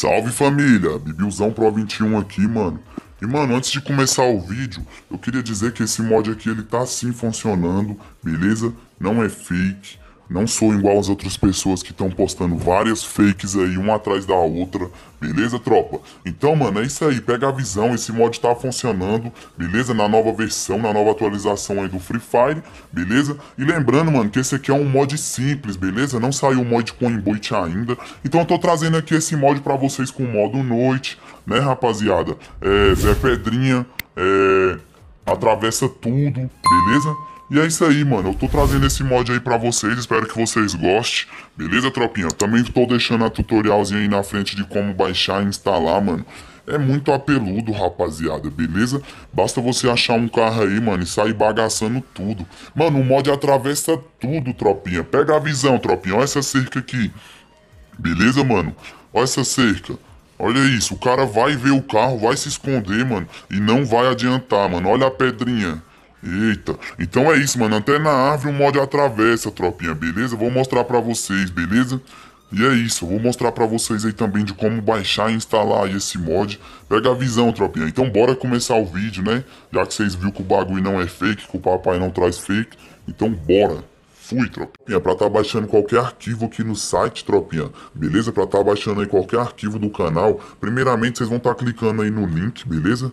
Salve família, Bibiuzão Pro 21 aqui, mano. E mano, antes de começar o vídeo, eu queria dizer que esse mod aqui ele tá sim funcionando, beleza? Não é fake, não sou igual as outras pessoas que estão postando várias fakes aí, uma atrás da outra, beleza, tropa? Então, mano, é isso aí, pega a visão, esse mod tá funcionando, beleza? Na nova versão, na nova atualização aí do Free Fire, beleza? E lembrando, mano, que esse aqui é um mod simples, beleza? Não saiu o mod com inboot ainda, então eu tô trazendo aqui esse mod pra vocês com modo noite, né, rapaziada? Zé Pedrinha, atravessa tudo, beleza? E é isso aí, mano. Eu tô trazendo esse mod aí pra vocês, espero que vocês gostem. Beleza, tropinha? Também tô deixando a tutorialzinha aí na frente de como baixar e instalar, mano. É muito apeludo, rapaziada, beleza? Basta você achar um carro aí, mano, e sair bagaçando tudo. Mano, o mod atravessa tudo, tropinha. Pega a visão, tropinha. Olha essa cerca aqui. Beleza, mano? Olha essa cerca. Olha isso, o cara vai ver o carro, vai se esconder, mano, e não vai adiantar, mano. Olha a pedrinha. Eita, então é isso, mano. Até na árvore o mod atravessa, tropinha, beleza? Vou mostrar pra vocês, beleza? E é isso, eu vou mostrar pra vocês aí também de como baixar e instalar aí esse mod. Pega a visão, tropinha. Então bora começar o vídeo, né? Já que vocês viram que o bagulho não é fake, que o papai não traz fake. Então bora. Fui, tropinha, pra tá baixando qualquer arquivo aqui no site, tropinha, beleza? Pra tá baixando aí qualquer arquivo do canal, primeiramente vocês vão estar clicando aí no link, beleza?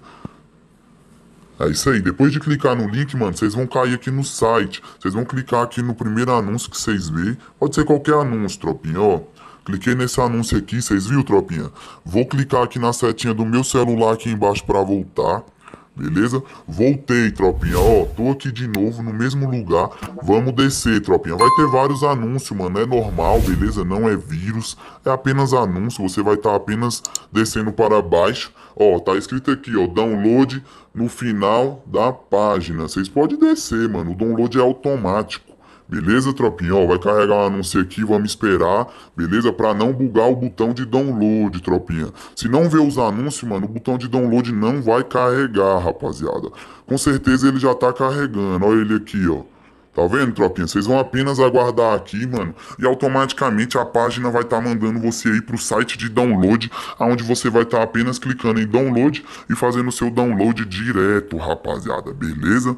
É isso aí, depois de clicar no link, mano, vocês vão cair aqui no site. Vocês vão clicar aqui no primeiro anúncio que vocês vê. Pode ser qualquer anúncio, tropinha, ó. Cliquei nesse anúncio aqui, vocês viram, tropinha? Vou clicar aqui na setinha do meu celular aqui embaixo pra voltar. Beleza? Voltei, tropinha, ó, tô aqui de novo no mesmo lugar, vamos descer, tropinha, vai ter vários anúncios, mano, é normal, beleza? Não é vírus, é apenas anúncio, você vai estar apenas descendo para baixo, ó, tá escrito aqui, ó, download no final da página, vocês podem descer, mano, o download é automático. Beleza, tropinha? Ó, vai carregar um anúncio aqui, vamos esperar, beleza? Pra não bugar o botão de download, tropinha. Se não ver os anúncios, mano, o botão de download não vai carregar, rapaziada. Com certeza ele já tá carregando, olha ele aqui, ó. Tá vendo, tropinha? Vocês vão apenas aguardar aqui, mano, e automaticamente a página vai estar mandando você aí pro site de download, aonde você vai estar apenas clicando em download e fazendo o seu download direto, rapaziada, beleza?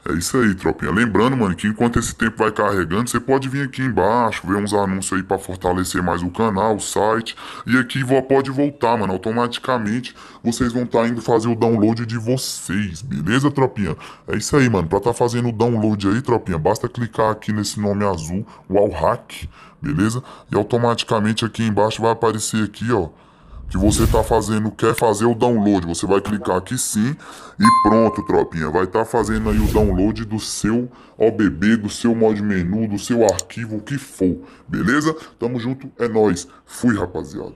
É isso aí, tropinha. Lembrando, mano, que enquanto esse tempo vai carregando, você pode vir aqui embaixo, ver uns anúncios aí pra fortalecer mais o canal, o site. E aqui pode voltar, mano. Automaticamente vocês vão estar indo fazer o download de vocês, beleza, tropinha? É isso aí, mano. Pra tá fazendo o download aí, tropinha, basta clicar aqui nesse nome azul, Wallhack, beleza? E automaticamente aqui embaixo vai aparecer aqui, ó, que você tá fazendo, quer fazer o download, você vai clicar aqui sim e pronto, tropinha, vai estar fazendo aí o download do seu OBB, do seu mod menu, do seu arquivo, o que for, beleza? Tamo junto, é nóis, fui rapaziada.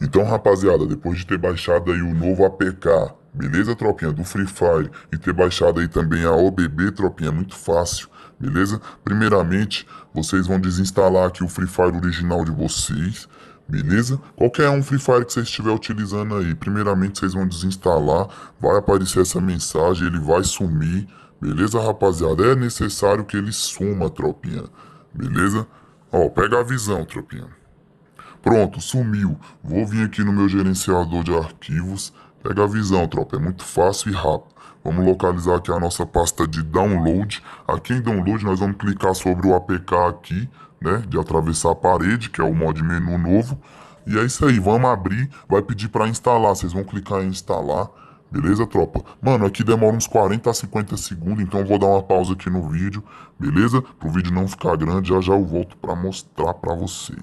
Então rapaziada, depois de ter baixado aí o novo APK, beleza, tropinha, do Free Fire, e ter baixado aí também a OBB, tropinha, é muito fácil, beleza? Primeiramente, vocês vão desinstalar aqui o Free Fire original de vocês, beleza? Qualquer um Free Fire que você estiver utilizando aí, primeiramente vocês vão desinstalar, vai aparecer essa mensagem, ele vai sumir, beleza, rapaziada? É necessário que ele suma, tropinha, beleza? Ó, pega a visão, tropinha. Pronto, sumiu. Vou vir aqui no meu gerenciador de arquivos. Pega a visão, tropa. É muito fácil e rápido. Vamos localizar aqui a nossa pasta de download. Aqui em download nós vamos clicar sobre o APK aqui, né? De atravessar a parede, que é o mod menu novo. E é isso aí, vamos abrir. Vai pedir para instalar. Vocês vão clicar em instalar. Beleza, tropa? Mano, aqui demora uns 40 a 50 segundos, então eu vou dar uma pausa aqui no vídeo, beleza? Pro vídeo não ficar grande, já já eu volto pra mostrar pra vocês.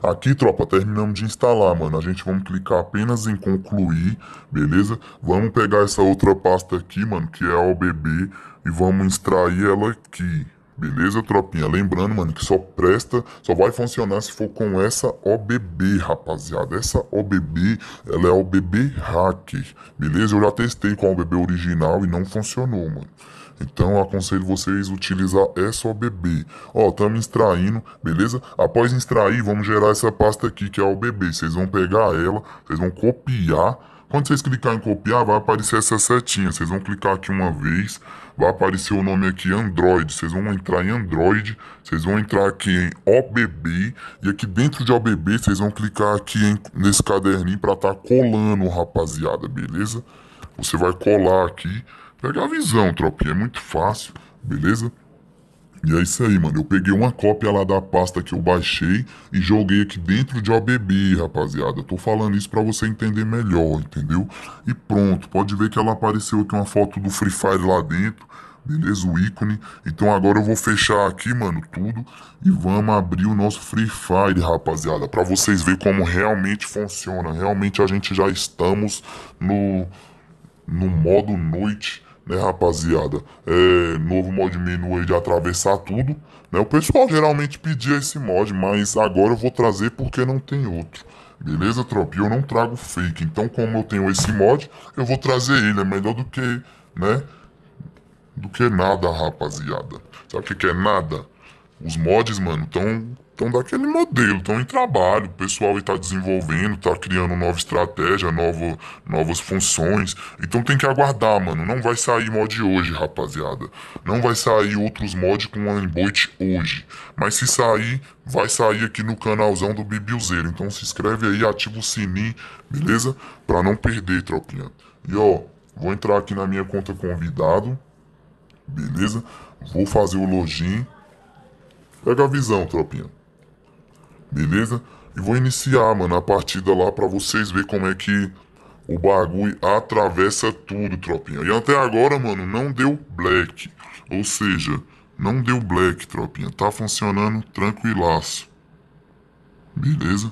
Aqui, tropa, terminamos de instalar, mano. A gente vamos clicar apenas em concluir, beleza? Vamos pegar essa outra pasta aqui, mano, que é a OBB, e vamos extrair ela aqui. Beleza, tropinha? Lembrando, mano, que só presta, só vai funcionar se for com essa OBB, rapaziada. Essa OBB, ela é OBB Hacker, beleza? Eu já testei com a OBB original e não funcionou, mano. Então eu aconselho vocês a utilizar essa OBB. Ó, estamos extraindo, beleza? Após extrair, vamos gerar essa pasta aqui que é a OBB. Vocês vão pegar ela, vocês vão copiar, Quando vocês clicar em copiar, vai aparecer essa setinha. Vocês vão clicar aqui uma vez, vai aparecer o nome aqui Android. Vocês vão entrar em Android, vocês vão entrar aqui em OBB e aqui dentro de OBB vocês vão clicar aqui nesse caderninho para estar colando, rapaziada, beleza? Você vai colar aqui, pega a visão, tropinha, é muito fácil, beleza? E é isso aí, mano. Eu peguei uma cópia lá da pasta que eu baixei e joguei aqui dentro de OBB, rapaziada. Eu tô falando isso pra você entender melhor, entendeu? E pronto, pode ver que ela apareceu aqui uma foto do Free Fire lá dentro, beleza? O ícone. Então agora eu vou fechar aqui, mano, tudo e vamos abrir o nosso Free Fire, rapaziada, pra vocês verem como realmente funciona. Realmente a gente já estamos no modo noite, né, rapaziada? Novo mod menu aí de atravessar tudo, né? O pessoal geralmente pedia esse mod, mas agora eu vou trazer porque não tem outro. Beleza, tropa? E eu não trago fake. Então, como eu tenho esse mod, eu vou trazer ele. É melhor do que, né? Do que nada, rapaziada. Sabe o que é nada? Os mods, mano, tão daquele modelo, estão em trabalho. O pessoal está desenvolvendo, tá criando nova estratégia, novas funções. Então tem que aguardar, mano. Não vai sair mod hoje, rapaziada. Não vai sair outros mods com Amboit hoje. Mas se sair, vai sair aqui no canalzão do Bibiuzeiro. Então se inscreve aí, ativa o sininho, beleza? Pra não perder, tropinha. E ó, vou entrar aqui na minha conta convidado, beleza? Vou fazer o login. Pega a visão, tropinha. Beleza? E vou iniciar, mano, a partida lá pra vocês verem como é que o bagulho atravessa tudo, tropinha. E até agora, mano, não deu black. Ou seja, não deu black, tropinha. Tá funcionando tranquilaço. Beleza?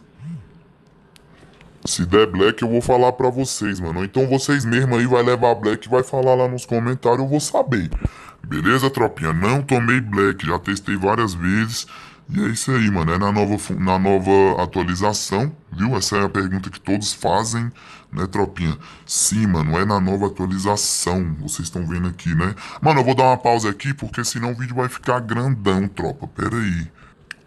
Se der black, eu vou falar pra vocês, mano. Ou então vocês mesmo aí vai levar black e vai falar lá nos comentários, eu vou saber. Beleza, tropinha? Não tomei black, já testei várias vezes. E é isso aí, mano. É na nova atualização, viu? Essa é a pergunta que todos fazem, né, tropinha? Sim, mano, é na nova atualização. Vocês estão vendo aqui, né? Mano, eu vou dar uma pausa aqui, porque senão o vídeo vai ficar grandão, tropa. Pera aí.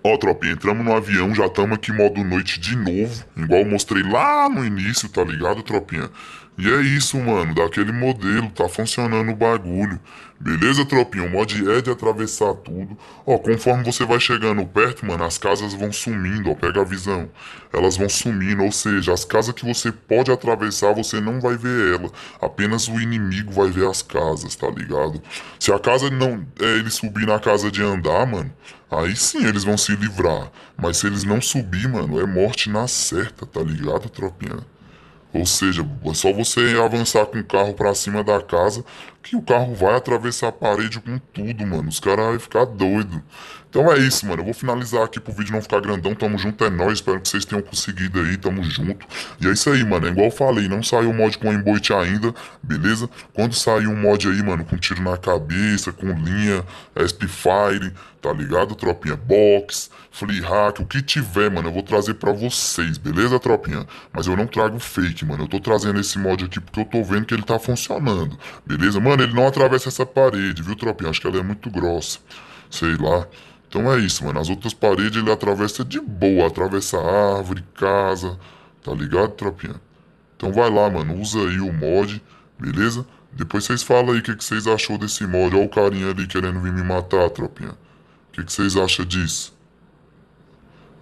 Ó, tropinha, entramos no avião, já estamos aqui modo noite de novo, igual eu mostrei lá no início, tá ligado, tropinha? E é isso, mano, daquele modelo, tá funcionando o bagulho. Beleza, tropinha? O mod é de atravessar tudo. Ó, conforme você vai chegando perto, mano, as casas vão sumindo, ó, pega a visão. Elas vão sumindo, ou seja, as casas que você pode atravessar, você não vai ver ela. Apenas o inimigo vai ver as casas, tá ligado? Se a casa não... ele subir na casa de andar, mano, aí sim eles vão se livrar. Mas se eles não subir, mano, é morte na certa, tá ligado, tropinha? Ou seja, é só você avançar com o carro pra cima da casa que o carro vai atravessar a parede com tudo, mano. Os caras vão ficar doidos. Então é isso, mano. Eu vou finalizar aqui pro vídeo não ficar grandão. Tamo junto, é nóis. Espero que vocês tenham conseguido aí. Tamo junto. E é isso aí, mano. É igual eu falei, não saiu o mod com emboite ainda, beleza? Quando sair um mod aí, mano, com tiro na cabeça, com linha, SP-Fire, tá ligado, tropinha? Box, flea hack, o que tiver, mano, eu vou trazer pra vocês, beleza, tropinha? Mas eu não trago fake, mano. Eu tô trazendo esse mod aqui porque eu tô vendo que ele tá funcionando, beleza? Mano, ele não atravessa essa parede, viu, tropinha? Acho que ela é muito grossa, sei lá. Então é isso, mano. As outras paredes ele atravessa de boa, atravessa árvore, casa, tá ligado, tropinha? Então vai lá, mano, usa aí o mod, beleza? Depois vocês falam aí o que vocês achou desse mod. Ó o carinha ali querendo vir me matar, tropinha. O que vocês acham disso?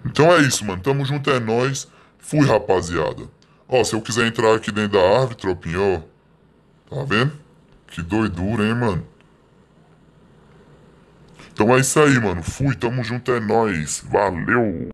Então é isso, mano. Tamo junto, é nóis. Fui, rapaziada. Ó, se eu quiser entrar aqui dentro da árvore, tropinha, ó. Tá vendo? Que doidura, hein, mano? Então é isso aí, mano. Fui, tamo junto, é nóis. Valeu!